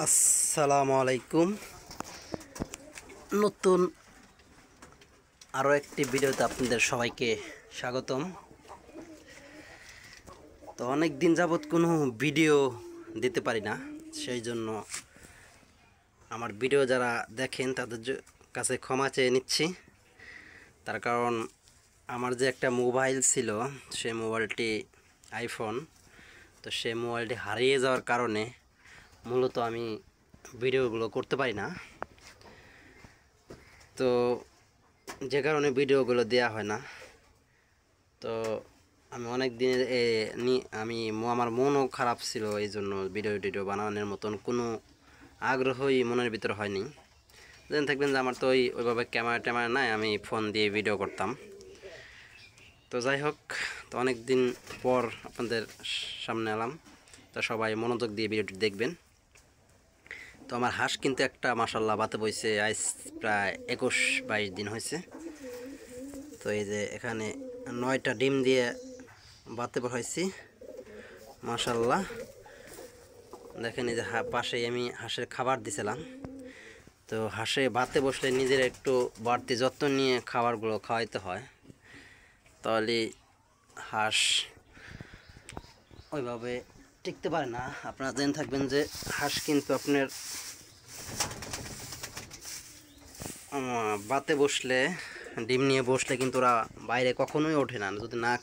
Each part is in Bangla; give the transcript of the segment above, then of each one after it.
আসসালামু আলাইকুম। নতুন আরও একটি ভিডিওতে আপনাদের সবাইকে স্বাগতম। তো অনেক দিন যাবৎ কোনো ভিডিও দিতে পারি না, সেই জন্য আমার ভিডিও যারা দেখেন তাদের কাছে ক্ষমা চেয়ে নিচ্ছি। তার কারণ আমার যে একটা মোবাইল ছিল, সেই মোবাইলটি আইফোন, তো সেই মোবাইলটি হারিয়ে যাওয়ার কারণে মূলত আমি ভিডিওগুলো করতে পারি না। তো যে কারণে ভিডিওগুলো দেওয়া হয় না। তো আমি অনেক দিনের আমার মনও খারাপ ছিল, এই জন্য ভিডিও বানানোর মতন কোনো আগ্রহই মনের ভিতরে হয়নি। জেনে থাকবেন যে আমার তো ওইভাবে ক্যামেরা নাই, আমি ফোন দিয়ে ভিডিও করতাম। তো যাই হোক, তো অনেক দিন পর আপনাদের সামনে এলাম, তো সবাই মনোযোগ দিয়ে ভিডিওটি দেখবেন। তো আমার হাঁস কিন্তু একটা মাশাল্লাহ বাতে বইছে, আজ প্রায় 21-22 দিন হয়েছে। তো এই যে এখানে 9টা ডিম দিয়ে বাতে বসাইছি মাশাল্লাহ। দেখেন এই যে পাশেই আমি হাঁসের খাবার দিছিলাম। তো হাঁসে বাতে বসলে নিজের একটু বাড়তি যত্ন নিয়ে খাবারগুলো খাওয়াইতে হয়, তাহলে হাঁস ওইভাবে টিকতে পারে না। আপনারা জেনে থাকবেন যে হাঁস কিন্তু আপনার বাতে বসলে, ডিম নিয়ে বসলে কিন্তু ওরা বাইরে কখনোই ওঠে না। যদি না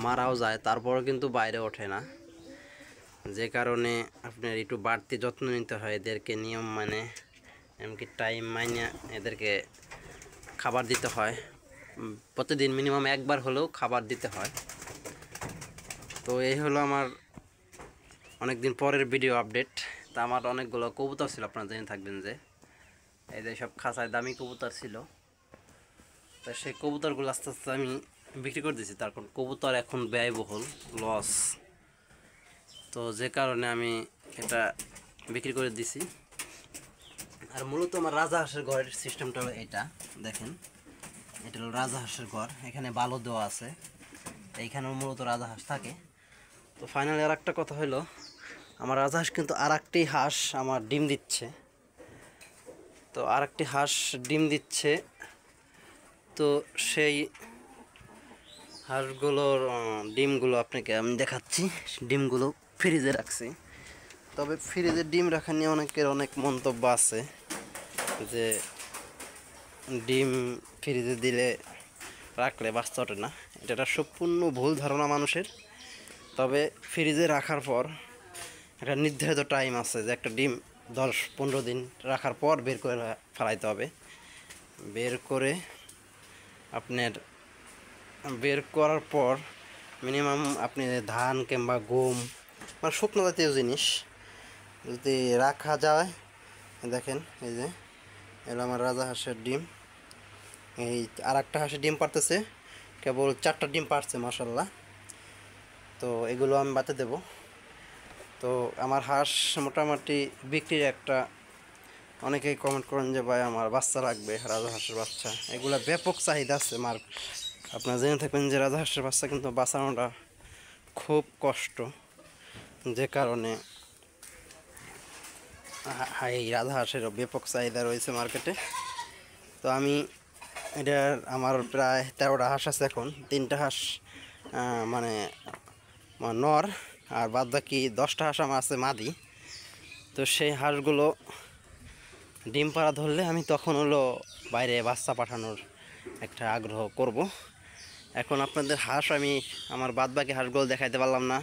মারাও যায় তারপরও কিন্তু বাইরে ওঠে না। যে কারণে আপনার একটু বাড়তি যত্ন নিতে হয় এদেরকে, নিয়ম মানে এমনকি টাইম মাইনে এদেরকে খাবার দিতে হয়। প্রতিদিন মিনিমাম একবার হলেও খাবার দিতে হয়। তো এই হলো আমার অনেক দিন পরের ভিডিও আপডেট। তা আমার অনেকগুলো কবুতর ছিল, আপনারা জেনে থাকবেন যে এই যে সব খাঁচায় দামি কবুতর ছিল। তো সেই কবুতরগুলো আস্তে আস্তে আমি বিক্রি করে দিয়েছি, তার কারণ কবুতর এখন ব্যয়বহুল, লস। তো যে কারণে আমি এটা বিক্রি করে দিছি। আর মূলত আমার রাজাহাঁসের ঘরের সিস্টেমটা হলো এটা, দেখেন এটা হলো রাজাহাঁসের ঘর। এখানে বালু দেওয়া আছে, এইখানেও মূলত রাজাহাঁস থাকে। তো ফাইনালি আর একটা কথা হলো, আমার রাজাহাঁস কিন্তু আর একটি হাঁস আমার ডিম দিচ্ছে। তো আর একটি হাঁস ডিম দিচ্ছে। তো সেই হাঁসগুলোর ডিমগুলো আপনাকে আমি দেখাচ্ছি। ডিমগুলো ফ্রিজে রাখছি। তবে ফ্রিজে ডিম রাখা নিয়ে অনেকের অনেক মন্তব্য আছে যে ডিম ফ্রিজে দিলে রাখলে বাচ্চা ওঠে না। এটা সম্পূর্ণ ভুল ধারণা মানুষের। তবে ফ্রিজে রাখার পর একটা নির্ধারিত টাইম আছে যে একটা ডিম 10-15 দিন রাখার পর বের করে ফেলাইতে হবে। বের করার পর মিনিমাম আপনি ধান কিংবা গম মানে শুকনো জাতীয় জিনিস যদি রাখা যায়, দেখেন এই যে এলো আমার রাজাহাঁসের ডিম। এই আর একটা হাঁসের ডিম পারতেছে, কেবল 4টা ডিম পারছে মাশাল্লাহ। তো এগুলো আমি বাতে দেব। তো আমার হাঁস মোটামুটি বিক্রির একটা, অনেকেই কমেন্ট করেন যে ভাই আমার বাচ্চা লাগবে, রাজাহাঁসের বাচ্চা, এগুলো ব্যাপক চাহিদা আছে। আপনারা জেনে থাকবেন যে রাজাহাঁসের বাচ্চা কিন্তু বাঁচানোটা খুব কষ্ট, যে কারণে এই রাজাহাঁসেরও ব্যাপক চাহিদা রয়েছে মার্কেটে। তো আমি আমার প্রায় 13টা হাঁস আছে এখন। 3টা হাঁস মানে নর, আর বাদ বাকি 10টা হাঁস আমার আছে মাদি। তো সেই হাঁসগুলো ডিম পাড়া ধরলে আমি তখন হলো বাইরে বাচ্চা পাঠানোর একটা আগ্রহ করব। এখন আপনাদের হাঁস আমি আমার বাদ বাকি হাঁসগুলো দেখাইতে পারলাম না।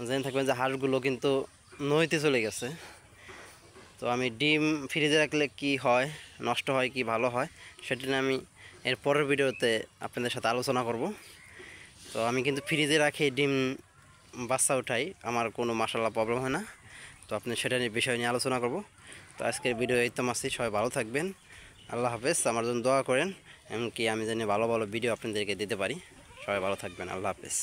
জেনে থাকবেন যে হাঁসগুলো কিন্তু নইতে চলে গেছে। তো আমি ডিম ফ্রিজে রাখলে কি হয়, নষ্ট হয় কি ভালো হয়, সেটা নিয়ে আমি এর পরের ভিডিওতে আপনাদের সাথে আলোচনা করব। তো আমি কিন্তু ফ্রিজে রাখি ডিম বাচ্চা উঠাই, আমার কোনো মাশাআল্লাহ প্রবলেম হয় না। তো আপনি সেটা নিয়ে বিষয় নিয়ে আলোচনা করব। তো আজকের ভিডিও এই তো মাসি, সবাই ভালো থাকবেন, আল্লাহ হাফেজ। আমার জন্য দোয়া করেন, এমনকি আমি জানি ভালো ভালো ভিডিও আপনাদেরকে দিতে পারি। সবাই ভালো থাকবেন, আল্লাহ হাফেজ।